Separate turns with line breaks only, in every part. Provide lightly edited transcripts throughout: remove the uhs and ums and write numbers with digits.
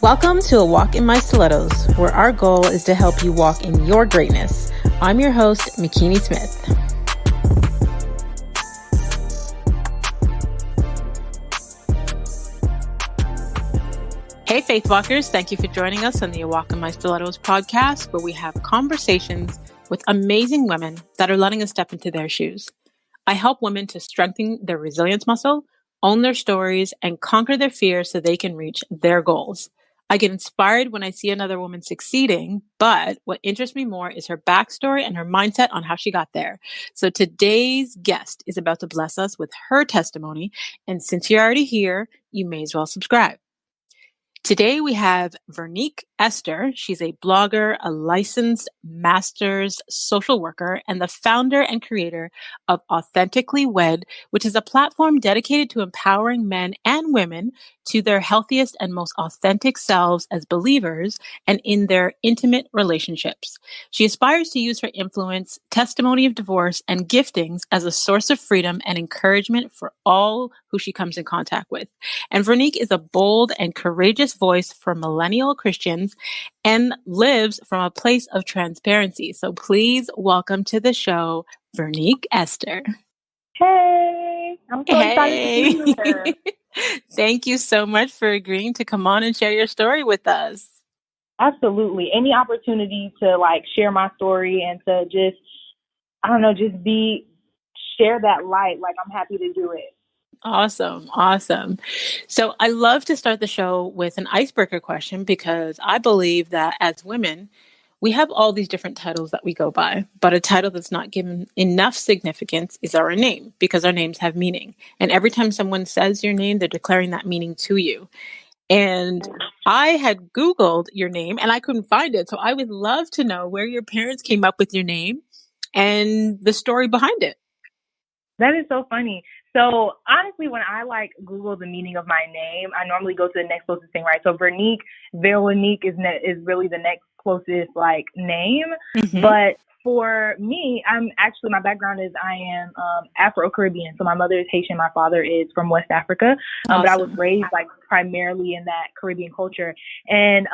Welcome to A Walk in My Stilettos, where our goal is to help you walk in your greatness. I'm your host, McKinney Smith. Hey, Faith Walkers. Thank you for joining us on the A Walk in My Stilettos podcast, where we have conversations with amazing women that are letting us step into their shoes. I help women to strengthen their resilience muscle, own their stories, and conquer their fears so they can reach their goals. I get inspired when I see another woman succeeding, but what interests me more is her backstory and her mindset on how she got there. So today's guest is about to bless us with her testimony, and since you're already here, you may as well subscribe. Today we have Vernique Esther. She's a blogger, a licensed master's social worker, and the founder and creator of Authentically Wed, which is a platform dedicated to empowering men and women to their healthiest and most authentic selves as believers and in their intimate relationships. She aspires to use her influence, testimony of divorce, and giftings as a source of freedom and encouragement for all who she comes in contact with. And Vernique is a bold and courageous voice for millennial Christians and lives from a place of transparency. So please welcome to the show, Vernique Esther.
Hey, I'm so excited to be here.
Thank you so much for agreeing to come on and share your story with us.
Absolutely. Any opportunity to share my story and to just share that light. I'm happy to do it.
Awesome. So I love to start the show with an icebreaker question because I believe that as women, we have all these different titles that we go by, but a title that's not given enough significance is our name because our names have meaning. And every time someone says your name, they're declaring that meaning to you. And I had Googled your name and I couldn't find it. So I would love to know where your parents came up with your name and the story behind it.
That is so funny. So honestly, when I Google the meaning of my name, I normally go to the next closest thing, right? So Vernique is really the next closest name. Mm-hmm. But for me, my background is I am Afro-Caribbean. So my mother is Haitian. My father is from West Africa.
Awesome.
But I was raised primarily in that Caribbean culture. And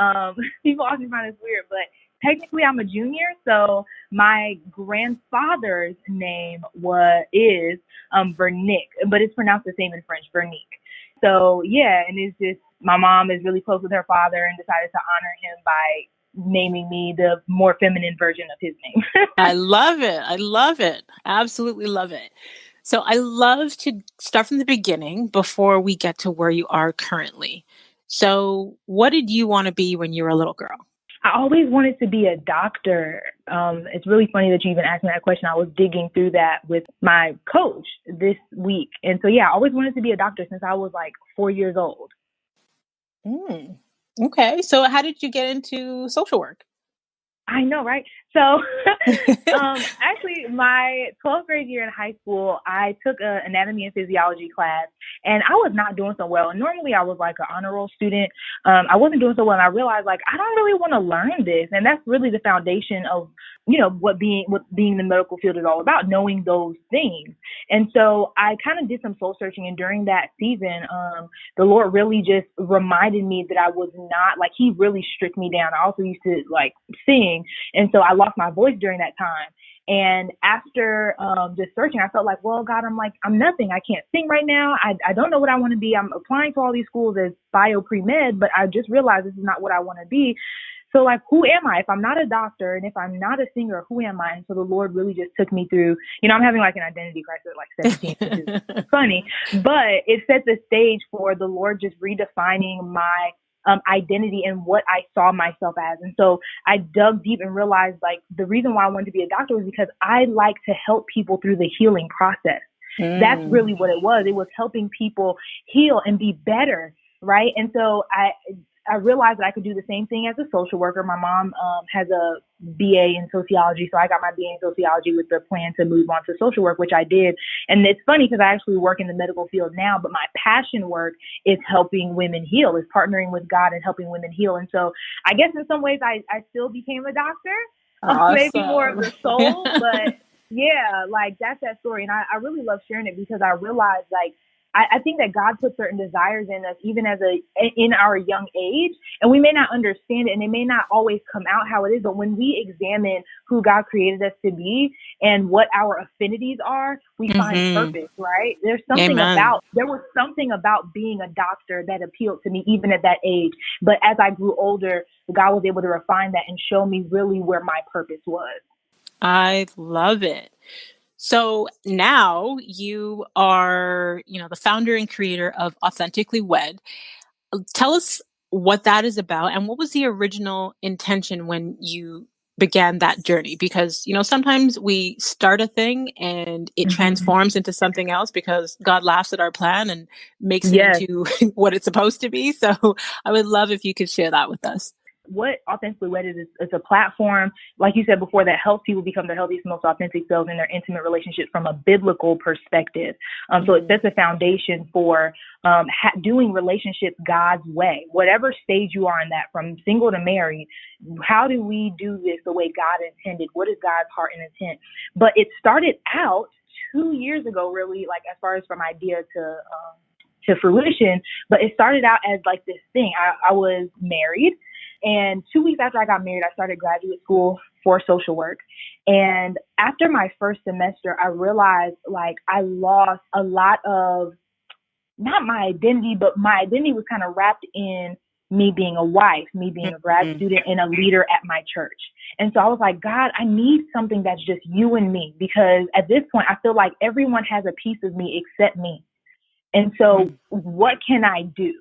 people often find this weird, but technically I'm a junior. So my grandfather's name is Vernique, but it's pronounced the same in French, Vernique. So yeah, and it's just, my mom is really close with her father and decided to honor him by naming me the more feminine version of his name.
I love it. Absolutely love it. So I love to start from the beginning before we get to where you are currently. So what did you want to be when you were a little girl?
I always wanted to be a doctor. It's really funny that you even asked me that question. I was digging through that with my coach this week. And so, yeah, I always wanted to be a doctor since I was 4 years old.
Okay. So how did you get into social work?
I know, right? So actually, my 12th grade year in high school, I took an anatomy and physiology class, and I was not doing so well. And normally I was an honor roll student. I wasn't doing so well, and I realized I don't really want to learn this. And that's really the foundation of, what being in the medical field is all about, knowing those things. And so I kind of did some soul searching, and during that season, the Lord really just reminded me that I was not, He really stripped me down. I also used to sing, and so I lost my voice during that time. And after just searching, I felt well, God, I'm nothing. I can't sing right now. I don't know what I want to be. I'm applying to all these schools as bio pre-med, but I just realized this is not what I want to be. So who am I? If I'm not a doctor and if I'm not a singer, who am I? And so the Lord really just took me through, I'm having an identity crisis at 17, which is funny, but it set the stage for the Lord just redefining my identity and what I saw myself as. And so I dug deep and realized the reason why I wanted to be a doctor was because I like to help people through the healing process. That's really what it was. It was helping people heal and be better. Right. And so I realized that I could do the same thing as a social worker. My mom has a BA in sociology, so I got my BA in sociology with the plan to move on to social work, which I did. And it's funny because I actually work in the medical field now, but my passion work is helping women heal, is partnering with God and helping women heal. And so I guess in some ways I still became a doctor,
awesome.
Maybe more of the soul, but yeah, that's that story. And I really love sharing it because I realized I think that God put certain desires in us, even in our young age, and we may not understand it, and it may not always come out how it is. But when we examine who God created us to be and what our affinities are, we find purpose, right? There was something about being a doctor that appealed to me even at that age. But as I grew older, God was able to refine that and show me really where my purpose was.
I love it. So now you are, the founder and creator of Authentically Wed. Tell us what that is about and what was the original intention when you began that journey? Because, sometimes we start a thing and it transforms into something else because God laughs at our plan and makes it into what it's supposed to be. So I would love if you could share that with us.
What Authentically Wed is a platform, like you said before, that helps people become their healthiest, most authentic selves in their intimate relationships from a biblical perspective. So it sets a foundation for doing relationships God's way, whatever stage you are in that, from single to married. How do we do this the way God intended? What is God's heart and intent? But it started out 2 years ago, really, like as far as from idea to fruition. But it started out as like this thing. I was married. And 2 weeks after I got married, I started graduate school for social work. And after my first semester, I realized like I lost a lot of, not my identity, but my identity was kind of wrapped in me being a wife, me being a grad student and a leader at my church. And so I was like, God, I need something that's just you and me, because at this point, I feel like everyone has a piece of me except me. And so what can I do?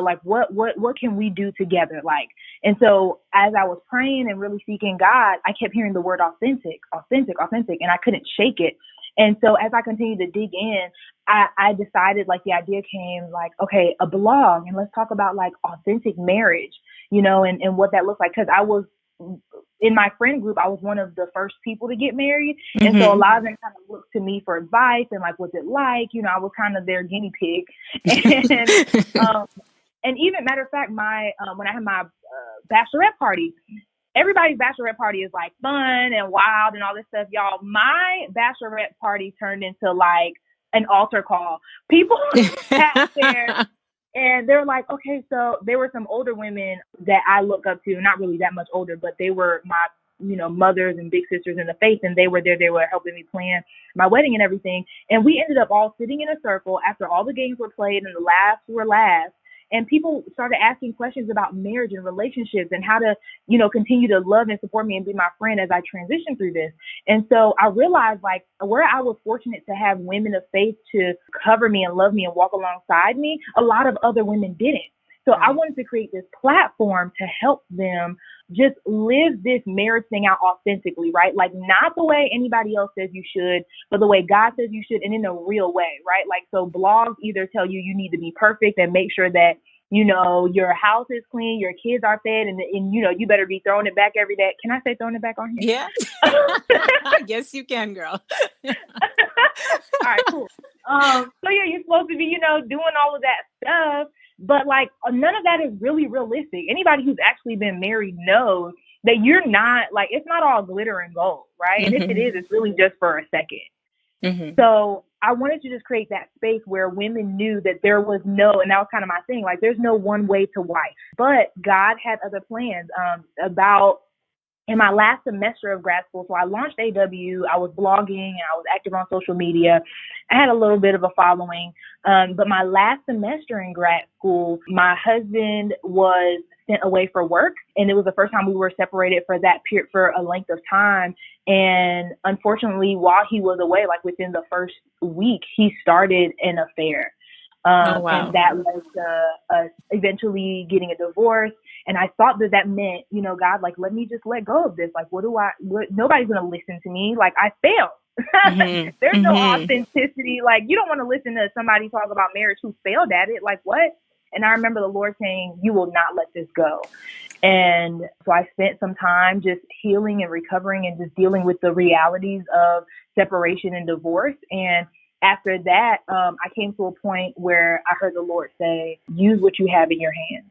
Like what can we do together? And so as I was praying and really seeking God, I kept hearing the word authentic, and I couldn't shake it. And so as I continued to dig in, I decided, like, the idea came like, okay, a blog, and let's talk about like authentic marriage, and what that looks like. Cause I was, in my friend group, I was one of the first people to get married. And so a lot of them kind of looked to me for advice and like, what's it like? I was kind of their guinea pig. And even, matter of fact, when I had my bachelorette party, everybody's bachelorette party is like fun and wild and all this stuff. Y'all, my bachelorette party turned into like an altar call. People sat there and they're like, okay, so there were some older women that I look up to, not really that much older, but they were my, mothers and big sisters in the faith. And they were there. They were helping me plan my wedding and everything. And we ended up all sitting in a circle after all the games were played and the laughs were last. And people started asking questions about marriage and relationships and how to, continue to love and support me and be my friend as I transition through this. And so I realized, like, where I was fortunate to have women of faith to cover me and love me and walk alongside me, a lot of other women didn't. So I wanted to create this platform to help them just live this marriage thing out authentically, right? Like, not the way anybody else says you should, but the way God says you should, and in a real way, right? Like, so blogs either tell you you need to be perfect and make sure that, your house is clean, your kids are fed, and you better be throwing it back every day. Can I say throwing it back on here?
Yeah. Yes, you can, girl.
All right, cool. So yeah, you're supposed to be, doing all of that stuff. But like, none of that is really realistic. Anybody who's actually been married knows that you're not, like, it's not all glitter and gold, right? And if it is, it's really just for a second. So I wanted to just create that space where women knew that there was no, and that was kind of my thing, like, there's no one way to wife. But God had other plans. In my last semester of grad school, so I launched AW, I was blogging and I was active on social media. I had a little bit of a following. But my last semester in grad school, my husband was sent away for work. And it was the first time we were separated for that period, for a length of time. And unfortunately, while he was away, like within the first week, he started an affair.
Oh, wow.
And that led to us eventually getting a divorce. And I thought that meant, God, like, let me just let go of this. Like, nobody's going to listen to me. Like, I failed. There's no authenticity. Like, you don't want to listen to somebody talk about marriage who failed at it. Like, what? And I remember the Lord saying, you will not let this go. And so I spent some time just healing and recovering and just dealing with the realities of separation and divorce. And after that, I came to a point where I heard the Lord say, use what you have in your hands.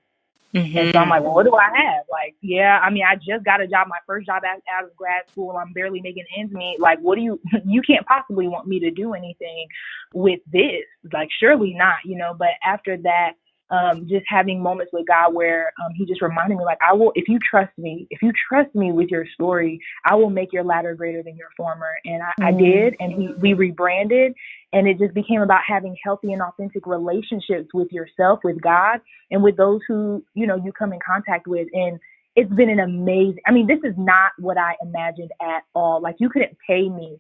And so I'm
Mm-hmm.
like, well, what do I have? Like, yeah, I mean, I just got a job, my first job out of grad school. I'm barely making ends meet. Like, what do you can't possibly want me to do anything with this. Like, surely not, but after that, just having moments with God where he just reminded me, like, I will, if you trust me with your story, I will make your latter greater than your former. And I did, and we rebranded, and it just became about having healthy and authentic relationships with yourself, with God, and with those who, you come in contact with. And it's been an amazing, I mean, this is not what I imagined at all. Like, you couldn't pay me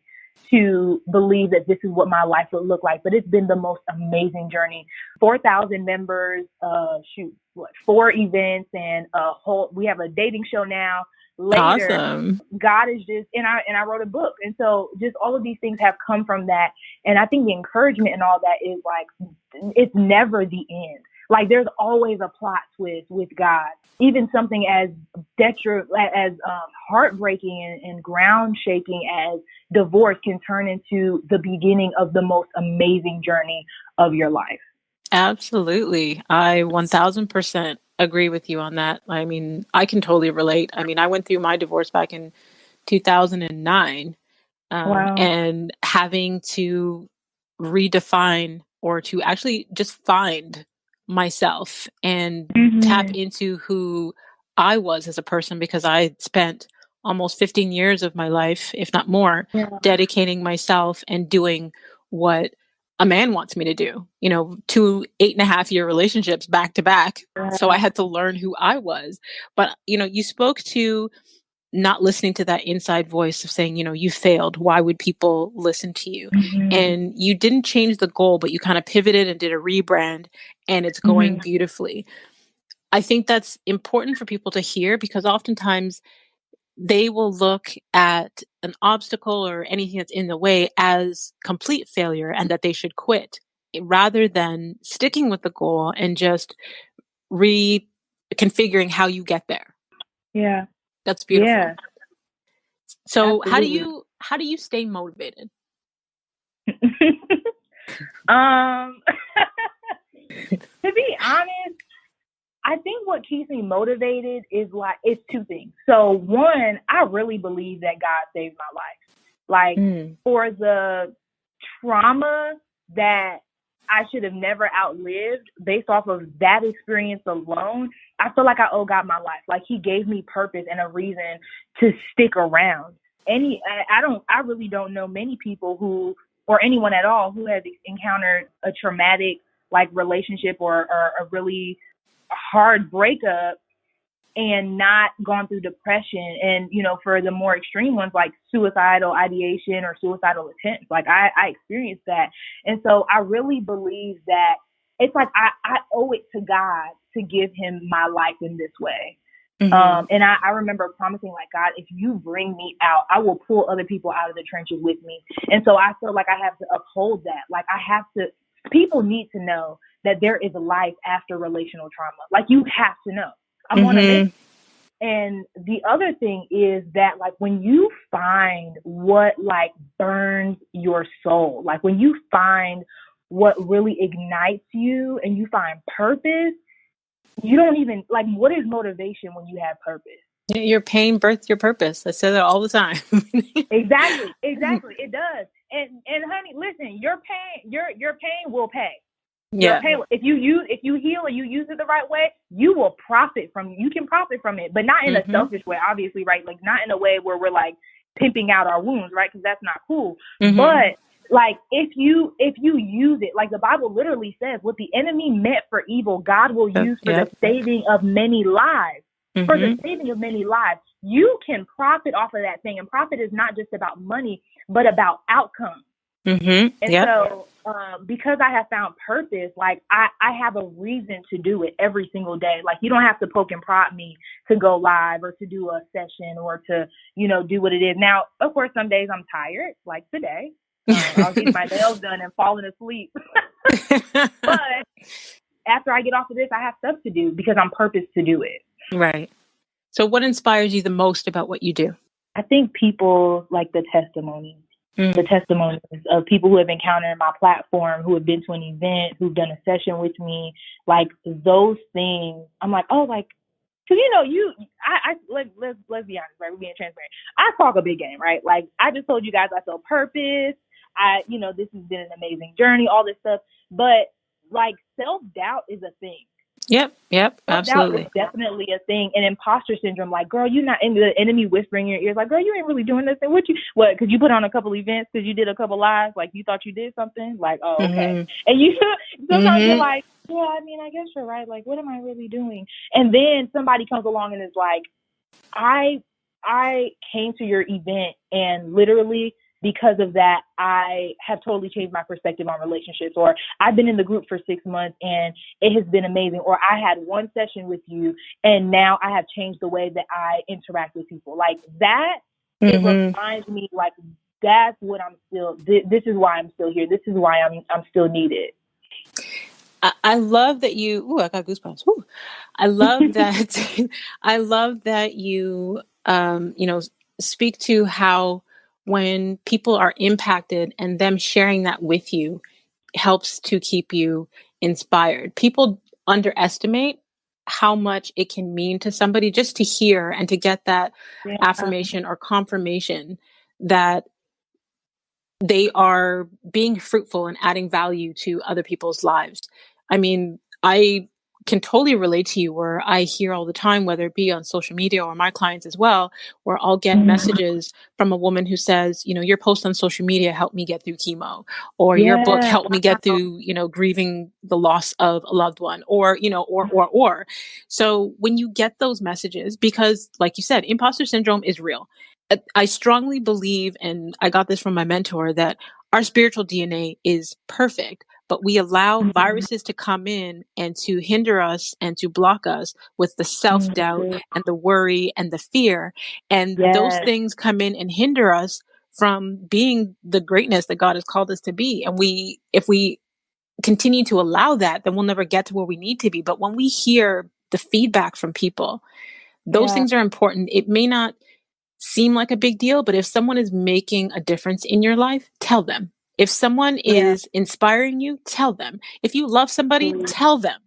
to believe that this is what my life would look like, but it's been the most amazing journey. 4,000 members, 4 events, and we have a dating show now. Later,
Awesome.
God is just, and I wrote a book. And so just all of these things have come from that. And I think the encouragement and all that is like, it's never the end. Like, there's always a plot twist with God. Even something as heartbreaking and ground shaking as divorce can turn into the beginning of the most amazing journey of your life.
Absolutely. I 1000% agree with you on that. I mean, I can totally relate. I mean, I went through my divorce back in 2009,
Wow.
and having to redefine or to actually just find myself and tap into who I was as a person, because I had spent almost 15 years of my life, if not more, dedicating myself and doing what a man wants me to do, 2 8.5-year relationships back to back. So I had to learn who I was. But, you spoke to not listening to that inside voice of saying, you failed. Why would people listen to you? And you didn't change the goal, but you kind of pivoted and did a rebrand, and it's going beautifully. I think that's important for people to hear, because oftentimes they will look at an obstacle or anything that's in the way as complete failure and that they should quit, rather than sticking with the goal and just reconfiguring how you get there.
Yeah.
That's beautiful.
Yeah.
So
Absolutely.
how do you stay motivated?
To be honest, I think what keeps me motivated is it's 2 things. So one, I really believe that God saved my life. Like, for the trauma that I should have never outlived based off of that experience alone, I feel like I owe God my life. Like, he gave me purpose and a reason to stick around. I really don't know many people who, or anyone at all, who has encountered a traumatic like relationship or a really hard breakup and not gone through depression. And, for the more extreme ones, like suicidal ideation or suicidal attempts, like I experienced that. And so I really believe that it's like I owe it to God to give him my life in this way. And I remember promising, like, God, if you bring me out, I will pull other people out of the trenches with me. And so I feel like I have to uphold that. Like, people need to know that there is a life after relational trauma. Like, you have to know. I'm on a mission. And the other thing is that, like, when you find what, like, burns your soul, like, when you find what really ignites you and you find purpose, you don't even, like, what is motivation when you have purpose?
Your pain birthed your purpose. I say that all the time.
Exactly. It does. And honey, listen, your pain will pay.
Yeah.
If you heal and you use it the right way, you will profit from. You can profit from it, but not in a selfish way, obviously, right? Like, not in a way where we're like pimping out our wounds, right? Because that's not cool. But like, if you use it, like the Bible literally says, what the enemy meant for evil, God will use for the saving of many lives. For the saving of many lives, you can profit off of that thing, and profit is not just about money, but about outcome. And so, because I have found purpose, like I have a reason to do it every single day. Like, you don't have to poke and prod me to go live or to do a session or to, do what it is. Now, of course, some days I'm tired, like today. I'll get my nails done and falling asleep. But after I get off of this, I have stuff to do because I'm purposed to do it.
Right. So what inspires you the most about what you do?
I think people like the testimonies. the testimonies of people who have encountered my platform, who have been to an event, who've done a session with me, like those things. I'm like, oh, like, cause let's be honest, right? We're being transparent. I talk a big game, right? Like I just told you guys, I feel purpose. This has been an amazing journey, all this stuff, but like self-doubt is a thing.
Yep,
Self-doubt is
absolutely.
definitely a thing. And imposter syndrome, like, girl, you're not in the enemy whispering in your ears, like, girl, you ain't really doing this. And what, because you put on a couple events, because you did a couple lives, like, you thought you did something? Like, oh, okay. And you sometimes you're like, yeah, I mean, I guess you're right. Like, what am I really doing? And then somebody comes along and is like, I came to your event and literally because of that, I have totally changed my perspective on relationships, or I've been in the group for 6 months and it has been amazing, or I had one session with you and now I have changed the way that I interact with people. Like that, it reminds me like that's what I'm still, this is why I'm still here. This is why I'm still needed.
I love that you, I got goosebumps. Ooh. I love that. I love that you, speak to how when people are impacted and them sharing that with you helps to keep you inspired. People underestimate how much it can mean to somebody just to hear and to get that affirmation or confirmation that they are being fruitful and adding value to other people's lives. I mean, I can totally relate to you where I hear all the time, whether it be on social media or my clients as well, where I'll get messages from a woman who says, your post on social media helped me get through chemo, or your book helped me get through, grieving the loss of a loved one, or. So when you get those messages, because like you said, imposter syndrome is real. I strongly believe, and I got this from my mentor, that our spiritual DNA is perfect, but we allow viruses to come in and to hinder us and to block us with the self-doubt and the worry and the fear. And those things come in and hinder us from being the greatness that God has called us to be. And if we continue to allow that, then we'll never get to where we need to be. But when we hear the feedback from people, those things are important. It may not seem like a big deal, but if someone is making a difference in your life, tell them. If someone is inspiring you, tell them. If you love somebody, tell them.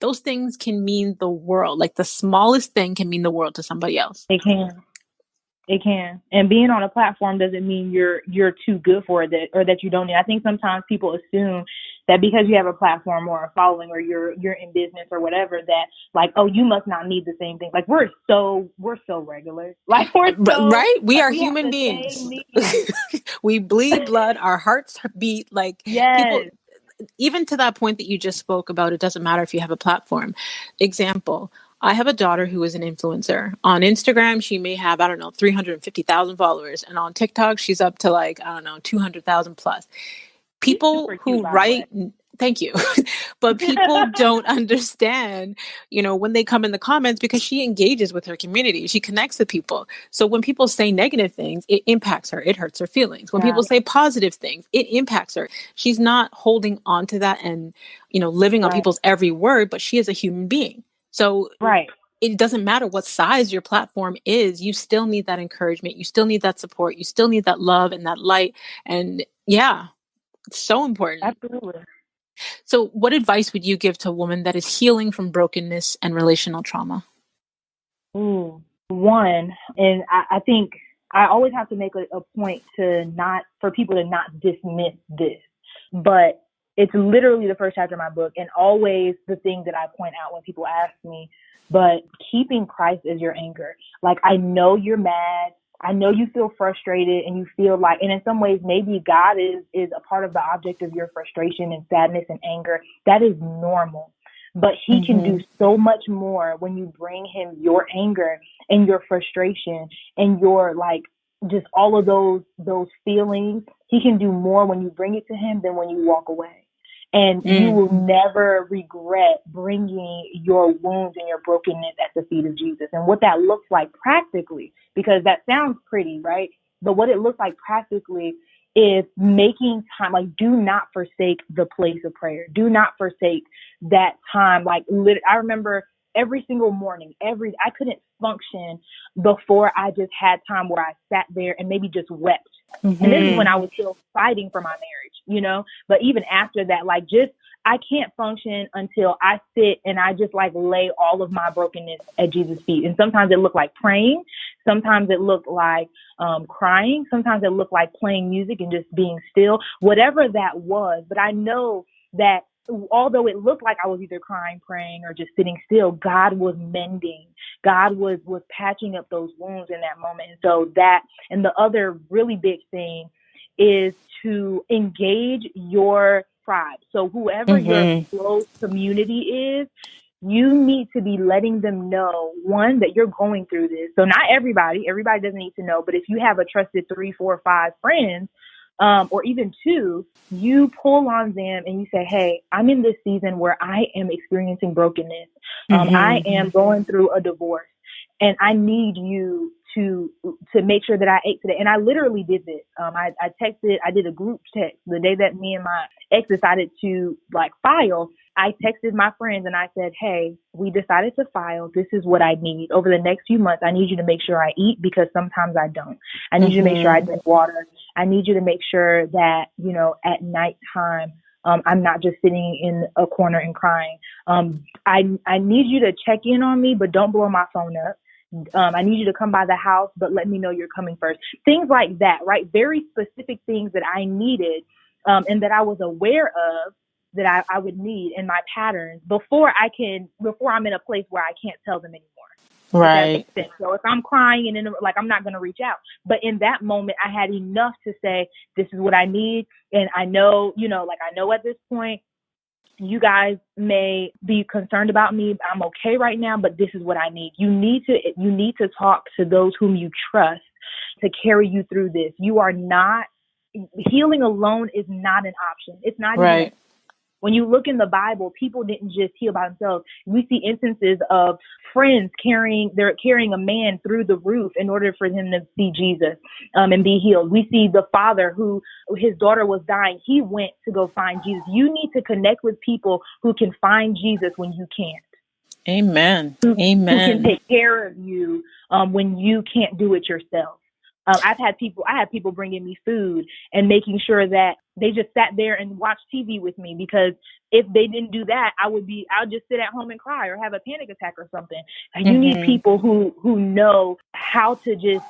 Those things can mean the world. Like the smallest thing can mean the world to somebody else.
It can. It can. And being on a platform doesn't mean you're too good for it, or that you don't need. I think sometimes people assume that because you have a platform or a following, or you're in business or whatever, that like, oh, you must not need the same thing. Like we're so regular. Like we're so
right. We are
we
human beings. We bleed blood. Our hearts beat. Like people. Even to that point that you just spoke about, it doesn't matter if you have a platform. Example, I have a daughter who is an influencer. On Instagram, she may have, 350,000 followers. And on TikTok, she's up to 200,000 plus. People who write, thank you, but people don't understand, when they come in the comments, because she engages with her community. She connects with people. So when people say negative things, it impacts her. It hurts her feelings. When people say positive things, it impacts her. She's not holding on to that and, living on people's every word, but she is a human being. So it doesn't matter what size your platform is. You still need that encouragement. You still need that support. You still need that love and that light. And it's so important.
Absolutely.
So what advice would you give to a woman that is healing from brokenness and relational trauma?
One, and I think I always have to make a point for people to not dismiss this, but it's literally the first chapter of my book, and always the thing that I point out when people ask me, but keeping Christ as your anchor. Like, I know you're mad. I know you feel frustrated and you feel like, and in some ways, maybe God is a part of the object of your frustration and sadness and anger. That is normal. But he can do so much more when you bring him your anger and your frustration and your, like, just all of those feelings. He can do more when you bring it to him than when you walk away. And you will never regret bringing your wounds and your brokenness at the feet of Jesus. And what that looks like practically, because that sounds pretty, right? But what it looks like practically is making time. Like, do not forsake the place of prayer. Do not forsake that time. Like, I remember every single morning, I couldn't function before I just had time where I sat there and maybe just wept And this is when
Mm-hmm.
I was still fighting for my marriage. But even after that, like, just, I can't function until I sit and I just like lay all of my brokenness at Jesus' feet. And sometimes it looked like praying. Sometimes it looked like crying. Sometimes it looked like playing music and just being still, whatever that was. But I know that although it looked like I was either crying, praying, or just sitting still, God was mending. God was patching up those wounds in that moment. And so that, and the other really big thing is to engage your tribe. So whoever your
Mm-hmm.
close community is, you need to be letting them know, one, that you're going through this. So not everybody doesn't need to know, but if you have a trusted 3, 4, 5 friends, or even 2, you pull on them and you say, hey, I'm in this season where I am experiencing brokenness. I
Mm-hmm.
am going through a divorce, and I need you to make sure that I exit it. And I literally did this. I did a group text the day that me and my ex decided to like file. I texted my friends and I said, hey, we decided to file. This is what I need. Over the next few months, I need you to make sure I eat, because sometimes I don't. I need you to make sure I
Mm-hmm.
drink water. I need you to make sure that, at nighttime, I'm not just sitting in a corner and crying. I need you to check in on me, but don't blow my phone up. I need you to come by the house, but let me know you're coming first. Things like that, right? Very specific things that I needed, and that I was aware of, that I would need in my patterns before I'm in a place where I can't tell them anymore. If that
Right.
makes sense. So if I'm crying and like, I'm not going to reach out. But in that moment, I had enough to say, this is what I need. And I know, I know at this point, you guys may be concerned about me. I'm okay right now, but this is what I need. You need to talk to those whom you trust to carry you through this. You are not, healing alone is not an option. It's not even
Right.
when you look in the Bible, people didn't just heal by themselves. We see instances of friends carrying a man through the roof in order for him to see Jesus, and be healed. We see the father who, his daughter was dying. He went to go find Jesus. You need to connect with people who can find Jesus when you can't.
Amen.
Who can
Amen.
take care of you when you can't do it yourself. I had people bringing me food and making sure that they just sat there and watched TV with me, because if they didn't do that, I'll just sit at home and cry or have a panic attack or something. And you need
Mm-hmm.
people who know how to just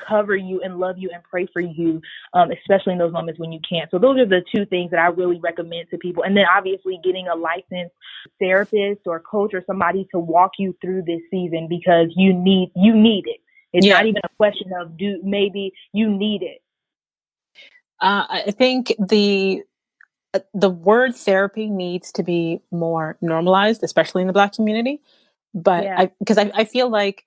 cover you and love you and pray for you, especially in those moments when you can't. So those are the 2 things that I really recommend to people. And then obviously getting a licensed therapist or coach or somebody to walk you through this season, because you need it. It's not
Yeah.
even a question of maybe you need it.
I think the word therapy needs to be more normalized, especially in the Black community. But
Yeah.
because I feel like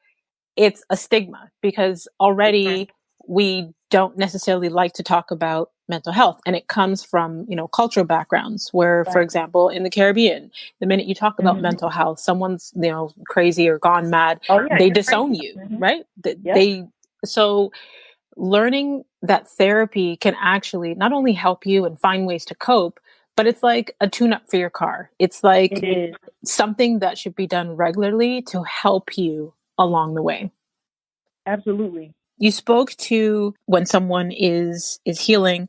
it's a stigma, because
Right.
already we don't necessarily like to talk about mental health, and it comes from cultural backgrounds where, for
Right.
example, in the Caribbean, the minute you talk about
Mm-hmm.
mental health, someone's crazy or gone mad,
Oh yeah,
they
you're
disown
crazy.
you,
Mm-hmm.
right?
Yep.
So learning that therapy can actually not only help you and find ways to cope, but it's like a tune up for your car. It's
It
like
is.
something that should be done regularly to help you along the way.
Absolutely.
You spoke to when someone is healing,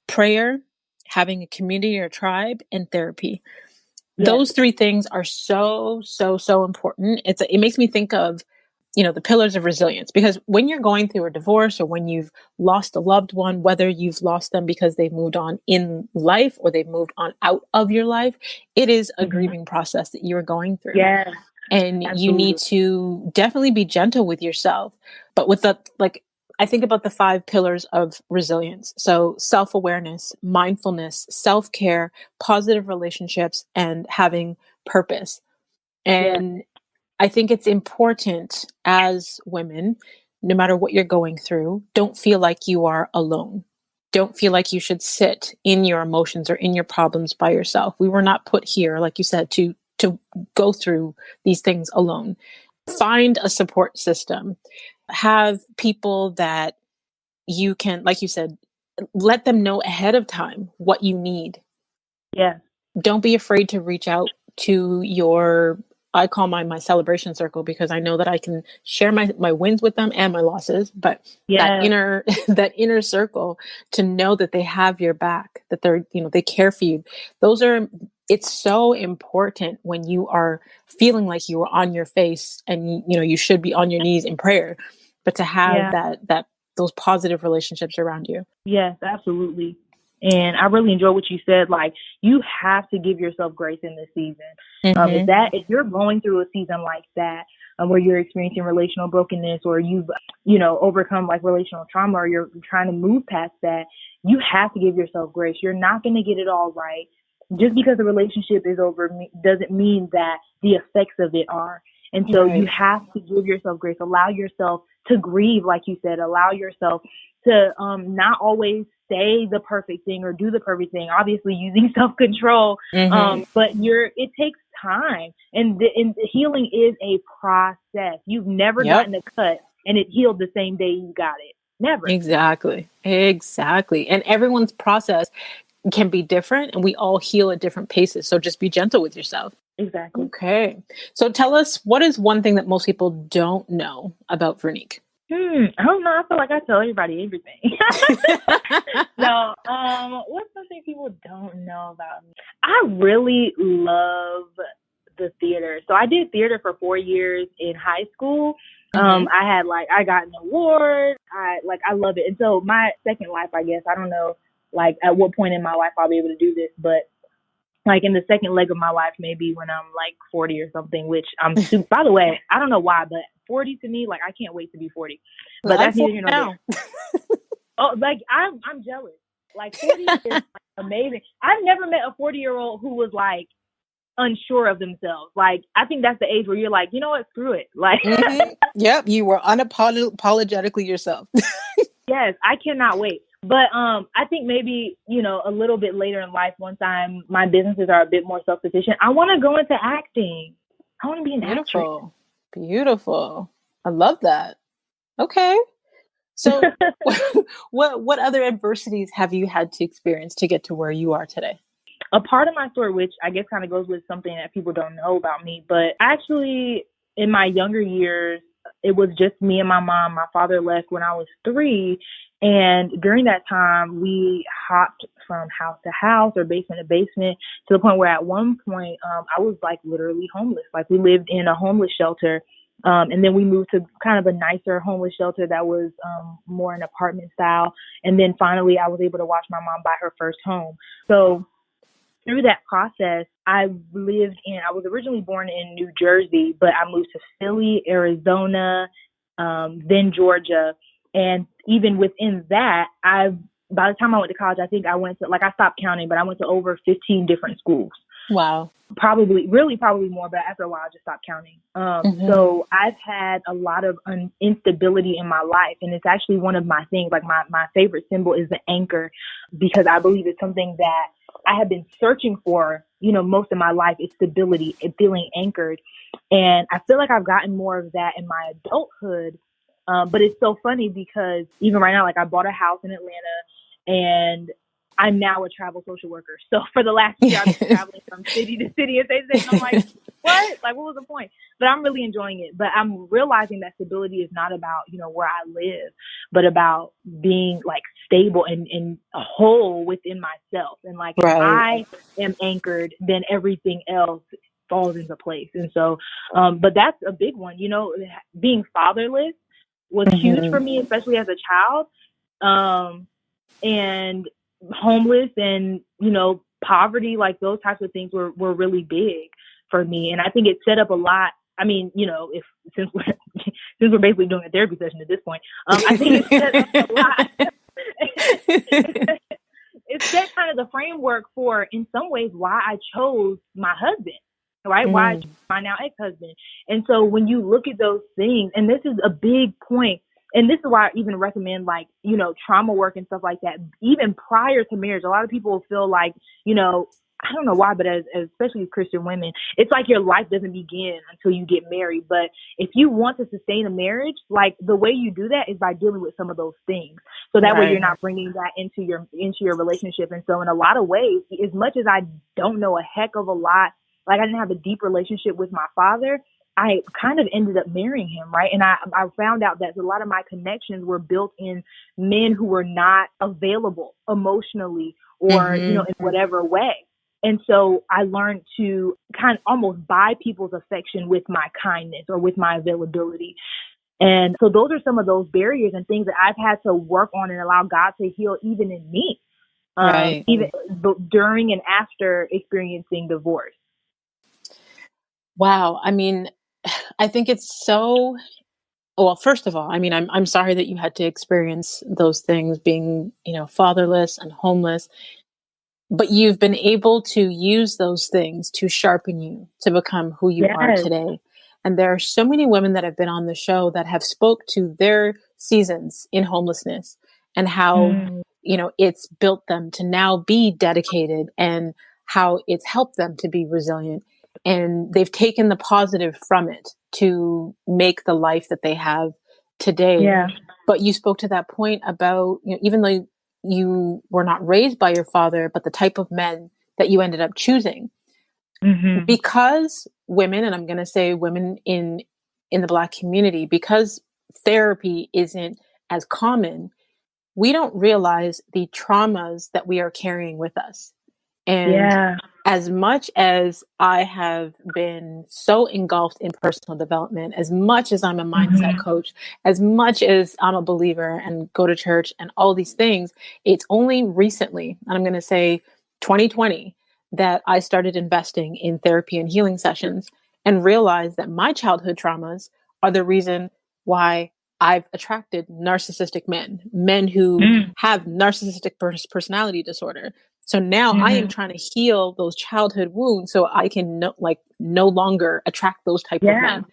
prayer, having a community or tribe, and therapy.
Yes.
Those 3 things are so, so, so important. It makes me think of, the pillars of resilience, because when you're going through a divorce or when you've lost a loved one, whether you've lost them because they've moved on in life or they've moved on out of your life, it is a
Mm-hmm.
grieving process that you're going through.
Yes.
And you need
Absolutely.
to definitely be gentle with yourself. But with I think about the 5 pillars of resilience. So self-awareness, mindfulness, self-care, positive relationships, and having purpose.
Yes.
And I think it's important as women, no matter what you're going through, don't feel like you are alone. Don't feel like you should sit in your emotions or in your problems by yourself. We were not put here, like you said, to go through these things alone. Find a support system. Have people that you can, like you said, let them know ahead of time what you need.
Yes.
Don't be afraid to reach out to your I call mine my celebration circle, because I know that I can share my wins with them and my losses, but that
Yeah.
that inner circle, to know that they have your back, that they're, they care for you. It's so important when you are feeling like you are on your face and you should be on your knees in prayer, but to have
Yeah.
those positive relationships around you.
Yes, absolutely. And I really enjoy what you said. Like, you have to give yourself grace in this season.
Mm-hmm.
If you're going through a season like that, where you're experiencing relational brokenness, or you've, overcome like relational trauma, or you're trying to move past that, you have to give yourself grace. You're not going to get it all right. Just because the relationship is over doesn't mean that the effects of it are. And so you
Right.
have to give yourself grace. Allow yourself to grieve, like you said. Allow yourself to not always say the perfect thing or do the perfect thing. Obviously, using self-control,
Mm-hmm.
but it takes time, and the healing is a process. You've never
Yep.
gotten a cut and it healed the same day you got it. Never.
Exactly. And everyone's process can be different, and we all heal at different paces. So just be gentle with yourself.
Exactly.
Okay. So tell us, what is one thing that most people don't know about Vernique?
I don't know. I feel like I tell everybody everything. No, what's something people don't know about me? I really love the theater. So I did theater for 4 years in high school.
Mm-hmm.
I got an award. I love it. And so my second life, I guess, I don't know, like at what point in my life I'll be able to do this, but like in the second leg of my life, maybe when I'm like 40 or something, which I'm super, by the way, I don't know why, but 40 to me, like I can't wait to be 40, but
I'm
that's neither
40
here nor
now.
there. Oh, like I'm jealous. Like 40 is like, amazing. I've never met a 40-year-old who was like unsure of themselves. Like, I think that's the age where you're like, you know what, screw it. Like,
Mm-hmm. Yep. You were unapologetically yourself.
yes, I cannot wait. But I think maybe, a little bit later in life, once my businesses are a bit more self-sufficient, I want to go into acting. I want to be an actress.
Beautiful. Beautiful. I love that. Okay. So what other adversities have you had to experience to get to where you are today?
A part of my story, which I guess kind of goes with something that people don't know about me, but actually in my younger years, it was just me and my mom. My father left when I was 3. And during that time, we hopped from house to house or basement to basement, to the point where at one point, I was like literally homeless. Like, we lived in a homeless shelter. And then we moved to kind of a nicer homeless shelter that was more an apartment style. And then finally, I was able to watch my mom buy her first home. So through that process, I was originally born in New Jersey, but I moved to Philly, Arizona, then Georgia. And even within that, by the time I went to college, I think I stopped counting, but I went to over 15 different schools.
Wow.
Probably more, but after a while, I just stopped counting. So I've had a lot of instability in my life, and it's actually one of my things. Like, my favorite symbol is the anchor, because I believe it's something that I have been searching for, most of my life, is stability and feeling anchored. And I feel like I've gotten more of that in my adulthood. But it's so funny because even right now, like, I bought a house in Atlanta, and I'm now a travel social worker. So for the last year, I've been traveling from city to city and state to state. And I'm like, what? Like, what was the point? But I'm really enjoying it. But I'm realizing that stability is not about, where I live, but about being like stable and whole within myself. And like, if
Right.
I am anchored, then everything else falls into place. And so, but that's a big one. Being fatherless was huge for me, especially as a child. And homeless and, poverty, like those types of things were really big for me. And I think it set up a lot. I mean, since we're basically doing a therapy session at this point, I think it set up a lot. It set kind of the framework for, in some ways, why I chose my husband, right? Why I chose my now ex-husband. And so when you look at those things, and this is a big point, and this is why I even recommend, like, trauma work and stuff like that, even prior to marriage. A lot of people feel like, I don't know why, but especially Christian women, it's like your life doesn't begin until you get married. But if you want to sustain a marriage, like, the way you do that is by dealing with some of those things. So that way you're not bringing that into your relationship. And so in a lot of ways, as much as I don't know a heck of a lot like I didn't have a deep relationship with my father, I kind of ended up marrying him, right? And I found out that a lot of my connections were built in men who were not available emotionally or, you know, in whatever way. And so I learned to kind of almost buy people's affection with my kindness or with my availability. And so those are some of those barriers and things that I've had to work on and allow God to heal even in me,
Right.
even during and after experiencing divorce.
Wow. I mean, I think it's so, well, first of all, I mean, I'm sorry that you had to experience those things, being, you know, fatherless and homeless, but you've been able to use those things to sharpen you to become who you are
Yes.
today. And there are so many women that have been on the show that have spoke to their seasons in homelessness and how, you know, it's built them to now be dedicated and how it's helped them to be resilient. And they've taken the positive from it to make the life that they have today.
Yeah.
But you spoke to that point about, you know, even though you were not raised by your father, but the type of men that you ended up choosing. Because women, and I'm going to say women in the Black community, because therapy isn't as common, we don't realize the traumas that we are carrying with us. And as much as I have been so engulfed in personal development, as much as I'm a mindset coach, as much as I'm a believer and go to church and all these things, it's only recently, and I'm going to say 2020, that I started investing in therapy and healing sessions and realized that my childhood traumas are the reason why I've attracted narcissistic men who have narcissistic personality disorder. So now I am trying to heal those childhood wounds so I can no longer attract those type of men.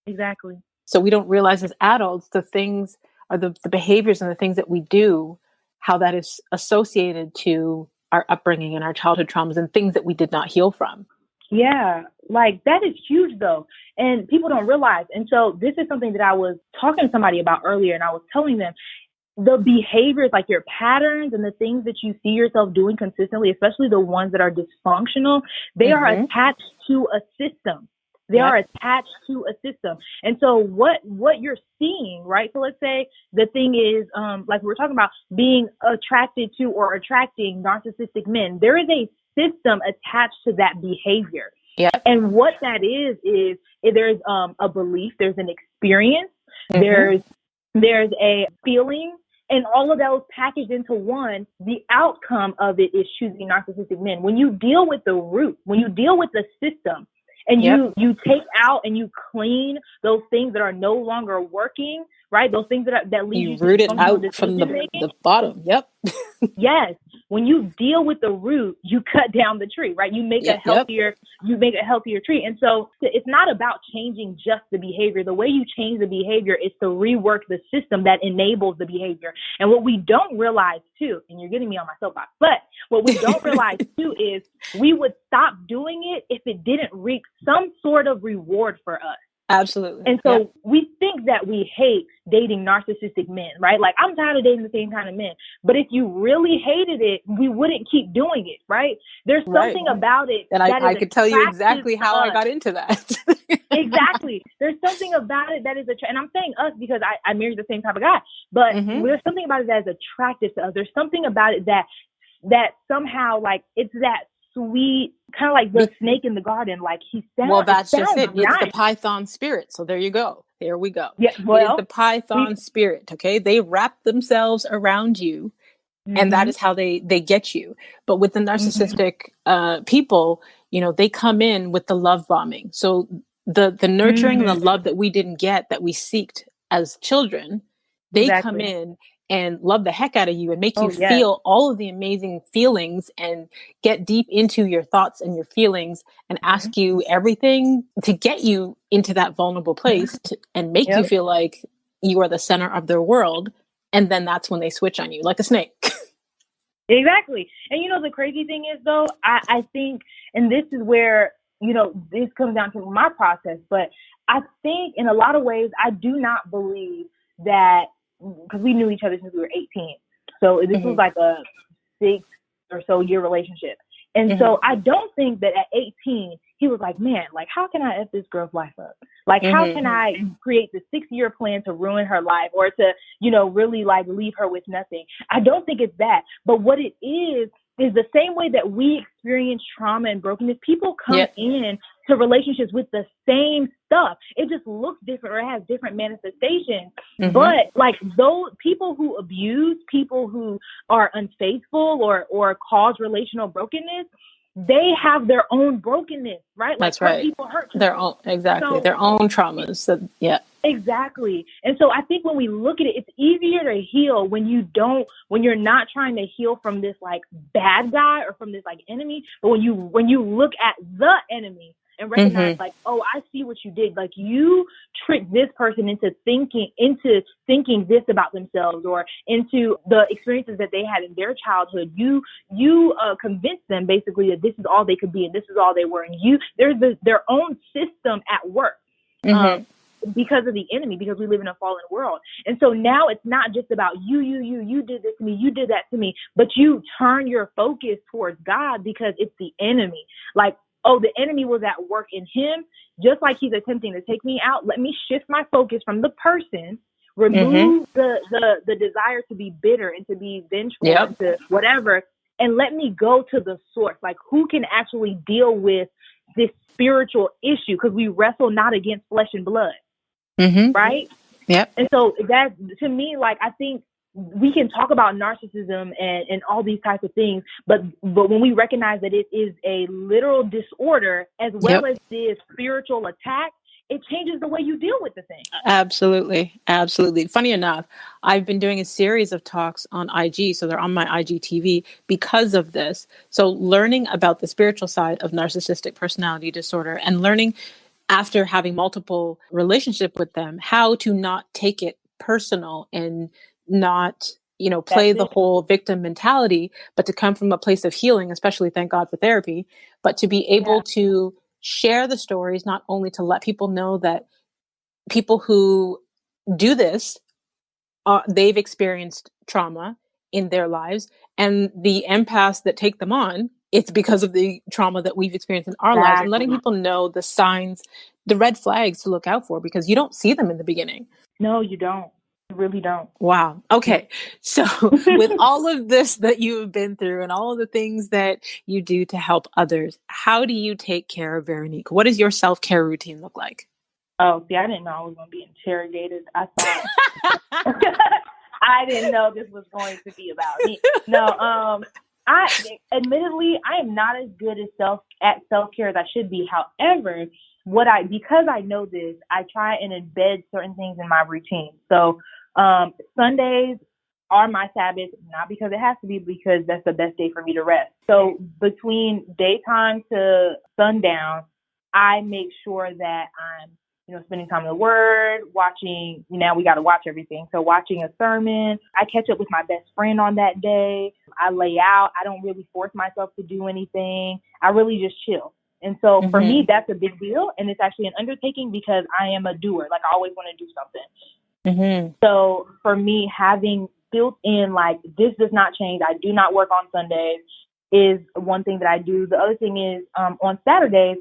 Exactly.
So we don't realize as adults the things or the behaviors and the things that we do, how that is associated to our upbringing and our childhood traumas and things that we did not heal from.
Yeah, like that is huge though. And people don't realize. And so this is something that I was talking to somebody about earlier, and I was telling them the behaviors, like your patterns and the things that you see yourself doing consistently, especially the ones that are dysfunctional, they are attached to a system. They are attached to a system. And so what you're seeing, right? So let's say the thing is, like we're talking about being attracted to or attracting narcissistic men. There is a system attached to that behavior. And what that is there's a belief, there's an experience, there's a feeling, and all of those packaged into one. The outcome of it is choosing narcissistic men. When you deal with the root, when you deal with the system, and you take out and you clean those things that are no longer working, right? Those things that lead you to
root it out from the bottom. Yes.
When you deal with the root, you cut down the tree, right? You make a healthier tree. And so it's not about changing just the behavior. The way you change the behavior is to rework the system that enables the behavior. And what we don't realize too, and you're getting me on my soapbox, but what we don't realize too is we would stop doing it if it didn't reap some sort of reward for us.
Absolutely.
And so we think that we hate dating narcissistic men, right? Like, I'm tired of dating the same kind of men. But if you really hated it, we wouldn't keep doing it, right? There's something about it.
And I could tell you exactly how I got into that.
Exactly. There's something about it that is and I'm saying us because I married the same type of guy. But there's something about it that is attractive to us. There's something about it that somehow, like, it's that sweet, kind of like the snake in the garden. Like,
that's just it. Nice. It's the Python spirit. So there you go. There we go.
Yeah, well,
it is the Python spirit. Okay. They wrap themselves around you, and that is how they get you. But with the narcissistic people, you know, they come in with the love bombing. So the nurturing and the love that we didn't get, that we seeked as children, they come in and love the heck out of you and make you feel all of the amazing feelings and get deep into your thoughts and your feelings and ask you everything to get you into that vulnerable place and make you feel like you are the center of their world. And then that's when they switch on you like a snake.
Exactly. And you know, the crazy thing is though, I think, and this is where, you know, this comes down to my process, but I think in a lot of ways, I do not believe that, because we knew each other since we were 18. So this was like a 6 or so year relationship. And so I don't think that at 18, he was like, man, like, how can I F this girl's life up? Like, how can
Mm-hmm.
I create the 6-year plan to ruin her life or to, really like leave her with nothing? I don't think it's that. But what it is the same way that we experience trauma and brokenness. People come
Yep.
in to relationships with the same stuff. It just looks different or it has different manifestations.
Mm-hmm.
But like those people who abuse, people who are unfaithful or cause relational brokenness, they have their own brokenness, right? Like
That's
hurt
right.
people hurt
Their
people.
own, exactly.
So
Their own traumas. So, yeah.
exactly. And so I think when we look at it, it's easier to heal when you're not trying to heal from this like bad guy or from this like enemy, but when you look at the enemy and recognize like, oh, I see what you did. Like you tricked this person into thinking this about themselves or into the experiences that they had in their childhood. You convinced them basically that this is all they could be and this is all they were. And there's their own system at work. Because of the enemy, because we live in a fallen world. And so now it's not just about you did this to me, you did that to me, but you turn your focus towards God because it's the enemy. Like, oh, the enemy was at work in him, just like he's attempting to take me out. Let me shift my focus from the person, remove the desire to be bitter and to be vengeful and to whatever, and let me go to the source. Like, who can actually deal with this spiritual issue? Because we wrestle not against flesh and blood. Right?
Yep.
And so that, to me, like, I think we can talk about narcissism and all these types of things, but when we recognize that it is a literal disorder as well as this spiritual attack, it changes the way you deal with the thing.
Absolutely. Absolutely. Funny enough, I've been doing a series of talks on IG, so they're on my IGTV because of this. So learning about the spiritual side of narcissistic personality disorder and learning after having multiple relationship with them, how to not take it personal and not, play the whole victim mentality, but to come from a place of healing, especially thank God for therapy, but to be able to share the stories, not only to let people know that people who do this, they've experienced trauma in their lives, and the empaths that take them on, it's because of the trauma that we've experienced in our lives, and letting people know the signs, the red flags to look out for, because you don't see them in the beginning.
No, you don't. You really don't.
Wow. Okay. So with all of this that you have been through and all of the things that you do to help others, how do you take care of Vernique? What does your self-care routine look like?
Oh, see, I didn't know I was going to be interrogated. I thought I didn't know this was going to be about me. No, admittedly, I am not as good at self-care as I should be. However, because I know this, I try and embed certain things in my routine. So, Sundays are my Sabbath, not because it has to be, because that's the best day for me to rest. So between daytime to sundown, I make sure that I'm spending time in the Word, watching, now we got to watch everything. So watching a sermon, I catch up with my best friend on that day. I lay out. I don't really force myself to do anything. I really just chill. And so for me, that's a big deal. And it's actually an undertaking because I am a doer. Like, I always want to do something. So for me, having built in, like, this does not change. I do not work on Sundays is one thing that I do. The other thing is on Saturdays,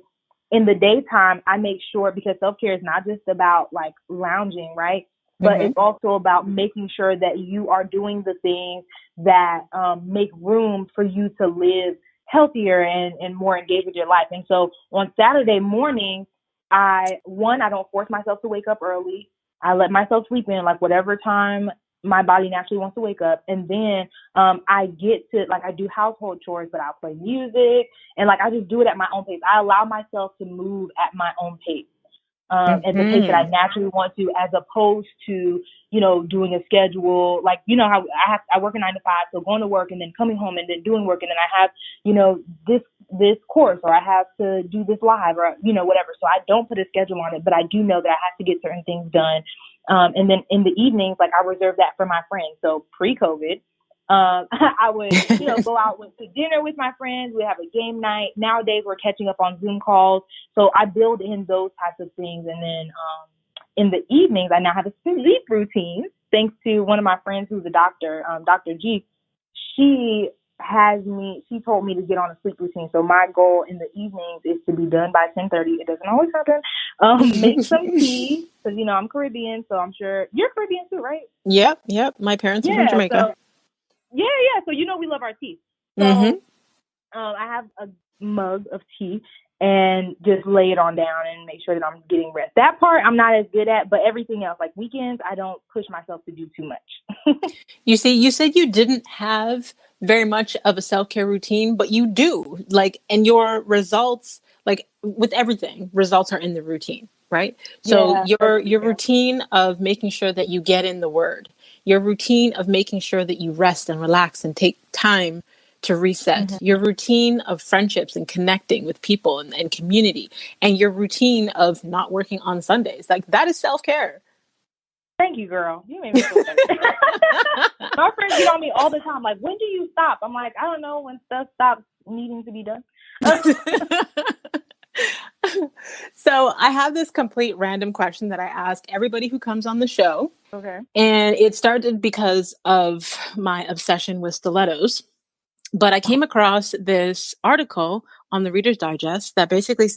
in the daytime, I make sure, because self-care is not just about like lounging, right? But it's also about making sure that you are doing the things that make room for you to live healthier and more engaged with your life. And so on Saturday mornings, I don't force myself to wake up early. I let myself sleep in like whatever time my body naturally wants to wake up. And then I get to, like, I do household chores, but I'll play music, and like I just do it at my own pace. I allow myself to move at my own pace, at the pace that I naturally want to, as opposed to, doing a schedule. Like, how I work a 9 to 5, so going to work and then coming home and then doing work, and then I have, this course, or I have to do this live, or, whatever. So I don't put a schedule on it, but I do know that I have to get certain things done. And then in the evenings, like, I reserve that for my friends. So pre-COVID, I would, go out to dinner with my friends. We have a game night. Nowadays, we're catching up on Zoom calls. So I build in those types of things. And then in the evenings, I now have a sleep routine, thanks to one of my friends who's a doctor, Dr. G. She she told me to get on a sleep routine. So my goal in the evenings is to be done by 10:30. It doesn't always happen. Make some tea, because, I'm Caribbean, so I'm sure you're Caribbean too, right?
Yep. My parents are from Jamaica.
So, so we love our tea.
Mm-hmm.
So I have a mug of tea and just lay it on down and make sure that I'm getting rest. That part I'm not as good at, but everything else, like weekends, I don't push myself to do too much.
You see, you said you didn't have very much of a self-care routine, but you do. And your results, with everything, results are in the routine, right? So
Yeah,
your routine of making sure that you get in the word, your routine of making sure that you rest and relax and take time to reset, your routine of friendships and connecting with people and community, and your routine of not working on Sundays. That is self-care.
Thank you, girl. You made me feel better. My friends get on me all the time. Like, when do you stop? I'm like, I don't know, when stuff stops needing to be done.
So I have this complete random question that I ask everybody who comes on the show.
Okay.
And it started because of my obsession with stilettos. But I came across this article on the Reader's Digest that basically,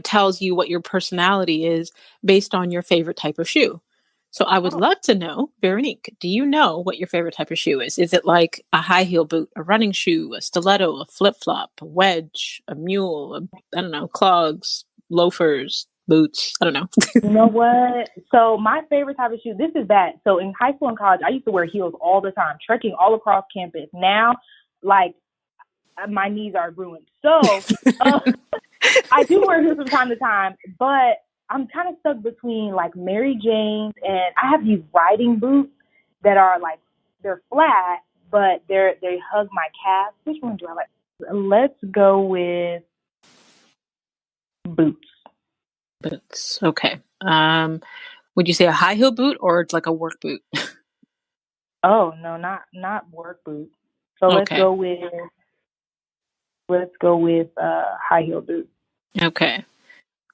tells you what your personality is based on your favorite type of shoe. So I would love to know, Vernique, do you know what your favorite type of shoe is? Is it like a high heel boot, a running shoe, a stiletto, a flip flop, a wedge, a mule, I don't know, clogs, loafers, boots? I don't know.
You know what? So my favorite type of shoe, this is bad. So in high school and college, I used to wear heels all the time, trekking all across campus. Now, my knees are ruined. So I do wear heels from time to time, but I'm kind of stuck between Mary Jane's, and I have these riding boots that are they're flat, but they hug my calf. Which one do I like? Let's go with boots.
Boots. Okay. Would you say a high heel boot or it's like a work boot?
Oh no, not work boots. So
Okay.
let's go with high heel boots.
Okay.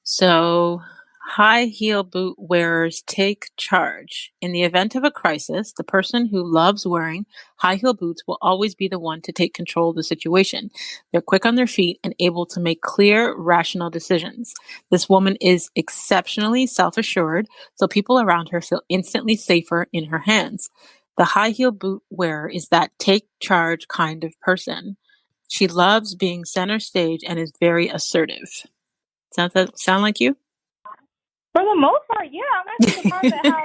So high heel boot wearers take charge. In the event of a crisis, the person who loves wearing high heel boots will always be the one to take control of the situation. They're quick on their feet and able to make clear, rational decisions. This woman is exceptionally self-assured, so people around her feel instantly safer in her hands. The high heel boot wearer is that take charge kind of person. She loves being center stage and is very assertive. Sound like you?
For the most part, yeah. I'm actually surprised at how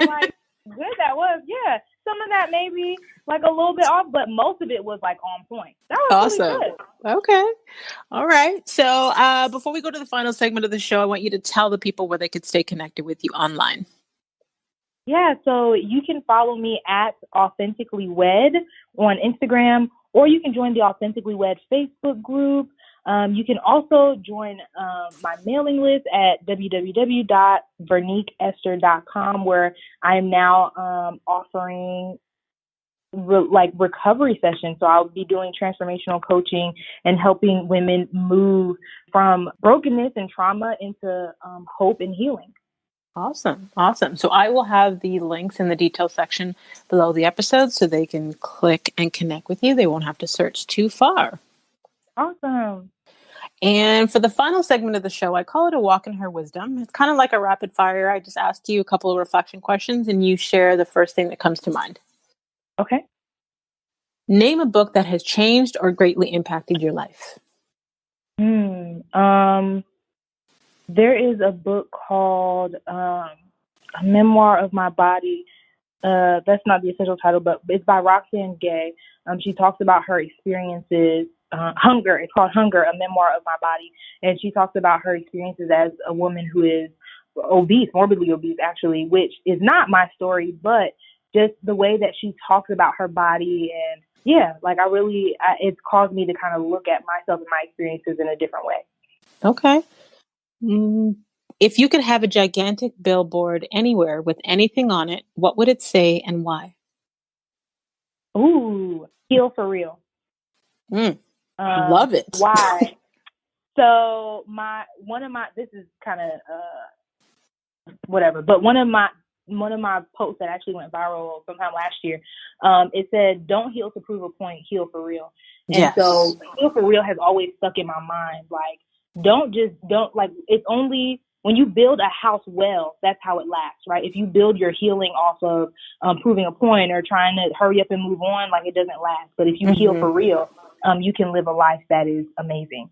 good that was. Yeah, some of that maybe a little bit off, but most of it was on point. That was
Awesome.
really good.
Okay. All right. So before we go to the final segment of the show, I want you to tell the people where they could stay connected with you online.
Yeah, so you can follow me at Authentically Wed on Instagram, or you can join the Authentically Wed Facebook group. You can also join my mailing list at www.verniqueesther.com, where I am now offering recovery sessions. So I'll be doing transformational coaching and helping women move from brokenness and trauma into hope and healing.
Awesome. So I will have the links in the details section below the episode so they can click and connect with you. They won't have to search too far.
Awesome.
And for the final segment of the show, I call it a walk in her wisdom. It's kind of like a rapid fire. I just ask you a couple of reflection questions and you share the first thing that comes to mind.
Okay.
Name a book that has changed or greatly impacted your life.
There is a book called A Memoir of My Body. That's not the official title, but it's by Roxane Gay. She talks about her experiences. Hunger. It's called Hunger, A Memoir of My Body. And she talks about her experiences as a woman who is obese, morbidly obese, actually, which is not my story, but just the way that she talks about her body. And yeah, it's caused me to kind of look at myself and my experiences in a different way.
Okay. If you could have a gigantic billboard anywhere with anything on it, what would it say and why?
Ooh, heal for real.
Love it.
Why? So this is kind of whatever, but one of my one of my posts that actually went viral sometime last year. It said, "Don't heal to prove a point, heal for real." And so,
Yes.
heal for real has always stuck in my mind. Like, don't like. It's only when you build a house well, that's how it lasts, right? If you build your healing off of proving a point or trying to hurry up and move on, like, it doesn't last. But if you heal for real, you can live a life that is amazing.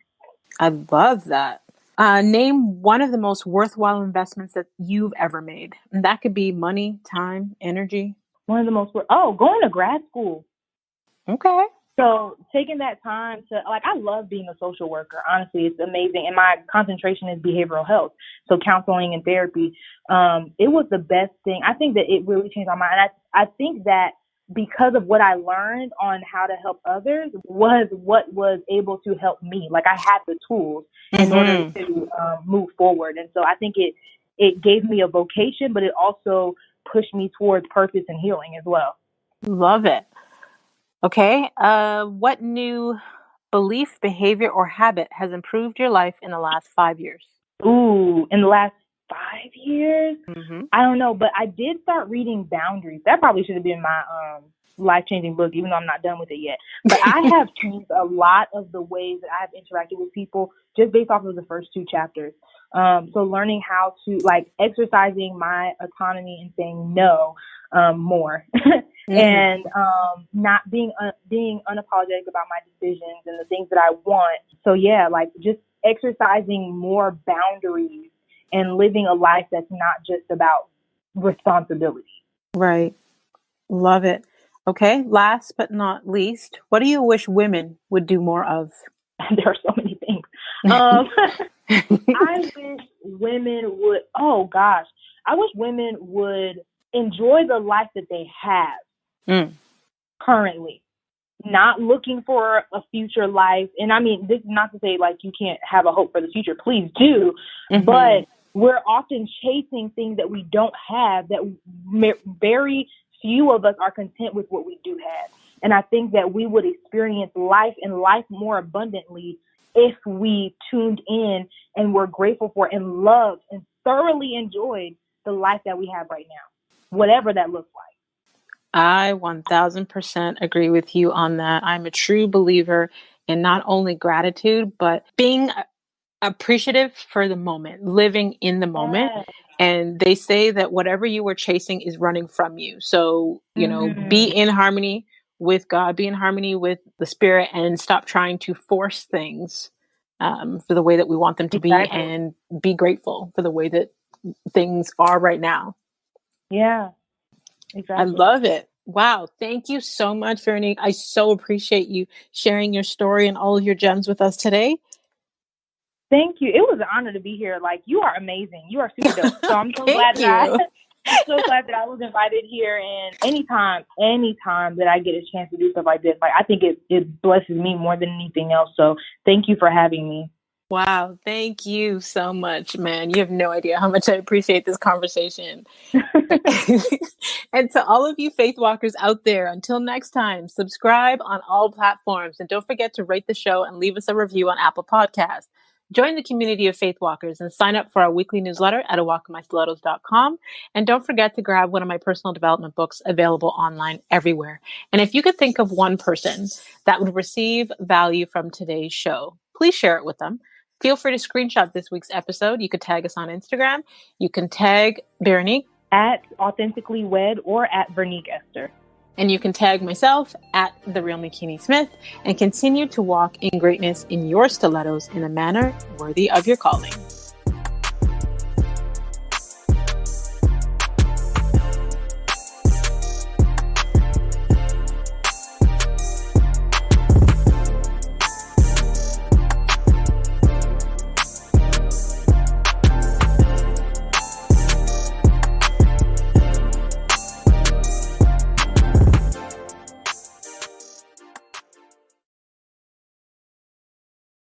I love that. Name one of the most worthwhile investments that you've ever made. And that could be money, time, energy.
One of the most, going to grad school.
Okay.
So taking that time to, like, I love being a social worker. Honestly, it's amazing. And my concentration is behavioral health. So counseling and therapy. It was the best thing. I think that it really changed my mind. And I think that because of what I learned on how to help others was what was able to help me. Like, I had the tools in order to move forward. And so I think it gave me a vocation, but it also pushed me towards purpose and healing as well.
Love it. Okay. What new belief, behavior, or habit has improved your life in the last 5 years?
Ooh, in the last 5 years?
Mm-hmm.
I don't know, but I did start reading Boundaries. That probably should have been my life-changing book, even though I'm not done with it yet. But I have changed a lot of the ways that I've interacted with people just based off of the first 2 chapters. So learning how to, like, exercising my autonomy and saying no more. And not being unapologetic about my decisions and the things that I want. So yeah, like, just exercising more boundaries and living a life that's not just about responsibility.
Right. Love it. Okay. Last but not least, what do you wish women would do more of?
There are so many things. I wish women would, I wish women would enjoy the life that they have currently, not looking for a future life. And I mean, this is not to say, like, you can't have a hope for the future. Please do. But we're often chasing things that we don't have, that very few of us are content with what we do have. And I think that we would experience life and life more abundantly if we tuned in and were grateful for and loved and thoroughly enjoyed the life that we have right now, whatever that looks like.
I 1000% agree with you on that. I'm a true believer in not only gratitude, but being appreciative for the moment, living in the moment.
Yes.
And they say that whatever you were chasing is running from you. So, be in harmony with God, be in harmony with the spirit, and stop trying to force things for the way that we want them to be, and be grateful for the way that things are right now.
Yeah, exactly.
I love it. Wow. Thank you so much, Vernique. I so appreciate you sharing your story and all of your gems with us today.
Thank you. It was an honor to be here. Like, you are amazing. You are super dope. So I'm so glad that I was invited here. And anytime that I get a chance to do stuff like this, like, I think it blesses me more than anything else. So thank you for having me.
Wow. Thank you so much, man. You have no idea how much I appreciate this conversation. And to all of you faith walkers out there, until next time, subscribe on all platforms. And don't forget to rate the show and leave us a review on Apple Podcasts. Join the community of faith walkers and sign up for our weekly newsletter at awalkinmystilettos.com. And don't forget to grab one of my personal development books, available online everywhere. And if you could think of one person that would receive value from today's show, please share it with them. Feel free to screenshot this week's episode. You could tag us on Instagram. You can tag Vernique
at Authentically Wed or at Vernique Esther.
And you can tag myself at The Real Nikini Smith, and continue to walk in greatness in your stilettos in a manner worthy of your calling.